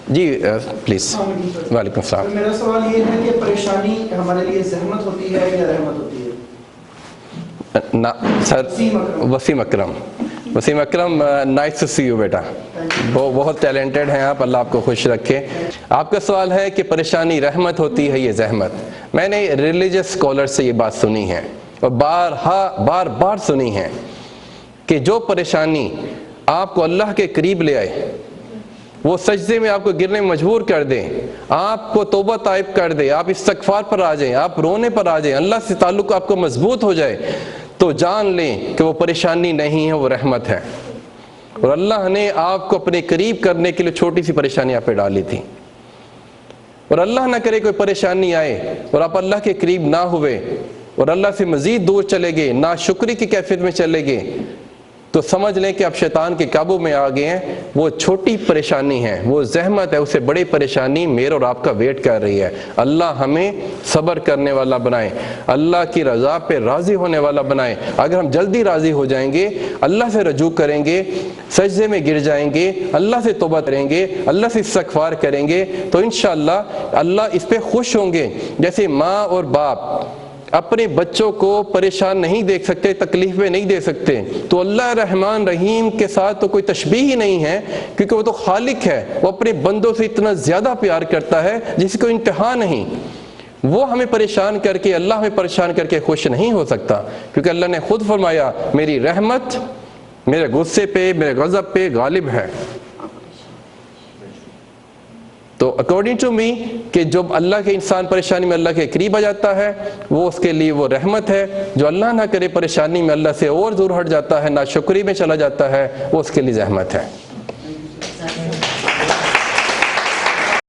جی please. وعلیکم السلام. میرا سوال یہ ہے کہ پریشانی ہمارے لیے زحمت ہوتی ہے یا رحمت ہوتی ہے؟ سر وسیم اکرم نائس ٹو سی یو بیٹا. بہت ٹیلنٹڈ ہیں آپ، اللہ آپ کو خوش رکھے. آپ کا سوال ہے کہ پریشانی رحمت ہوتی ہے یہ زحمت. میں نے ریلیجس اسکالر سے یہ بات سنی ہے اور بار بار سنی ہے کہ جو پریشانی آپ کو اللہ کے قریب لے آئے، وہ سجدے میں آپ کو گرنے میں مجبور کر دیں، آپ کو توبہ طائب کر دے، آپ استغفار پر آ جائیں، آپ رونے پر آ جائیں، اللہ سے تعلق آپ کو مضبوط ہو جائے، تو جان لیں کہ وہ پریشانی نہیں ہے، وہ رحمت ہے. اور اللہ نے آپ کو اپنے قریب کرنے کے لیے چھوٹی سی پریشانی آپ پہ ڈالی تھی. اور اللہ نہ کرے کوئی پریشانی آئے اور آپ اللہ کے قریب نہ ہوئے اور اللہ سے مزید دور چلے گئے، ناشکری کی کیفیت میں چلے گئے، تو سمجھ لیں کہ آپ شیطان کے قابو میں آ گئے ہیں. وہ چھوٹی پریشانی ہے، وہ زحمت ہے، اسے بڑی پریشانی میرے اور آپ کا ویٹ کر رہی ہے. اللہ ہمیں صبر کرنے والا بنائے، اللہ کی رضا پہ راضی ہونے والا بنائے. اگر ہم جلدی راضی ہو جائیں گے، اللہ سے رجوع کریں گے، سجدے میں گر جائیں گے، اللہ سے توبہ کریں گے، اللہ سے استغفار کریں گے، تو انشاءاللہ اللہ اس پہ خوش ہوں گے. جیسے ماں اور باپ اپنے بچوں کو پریشان نہیں دیکھ سکتے، تکلیف میں نہیں دے سکتے، تو اللہ رحمان رحیم کے ساتھ تو کوئی تشبیہ ہی نہیں ہے، کیونکہ وہ تو خالق ہے. وہ اپنے بندوں سے اتنا زیادہ پیار کرتا ہے جس کو انتہا نہیں. وہ ہمیں پریشان کر کے، اللہ ہمیں پریشان کر کے خوش نہیں ہو سکتا، کیونکہ اللہ نے خود فرمایا میری رحمت میرے غصے پہ، میرے غضب پہ غالب ہے. تو اکارڈنگ ٹو می کہ جب اللہ کے انسان پریشانی میں اللہ کے قریب آ جاتا ہے، وہ اس کے لیے وہ رحمت ہے. جو اللہ نہ کرے پریشانی میں اللہ سے اور دور ہٹ جاتا ہے، ناشکری میں چلا جاتا ہے، وہ اس کے لیے زحمت ہے.